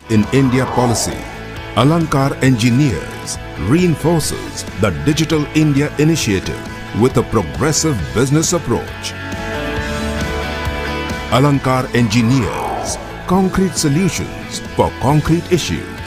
in India policy. Alankar Engineers reinforces the Digital India initiative with a progressive business approach. Alankar Engineers, concrete solutions for concrete issues.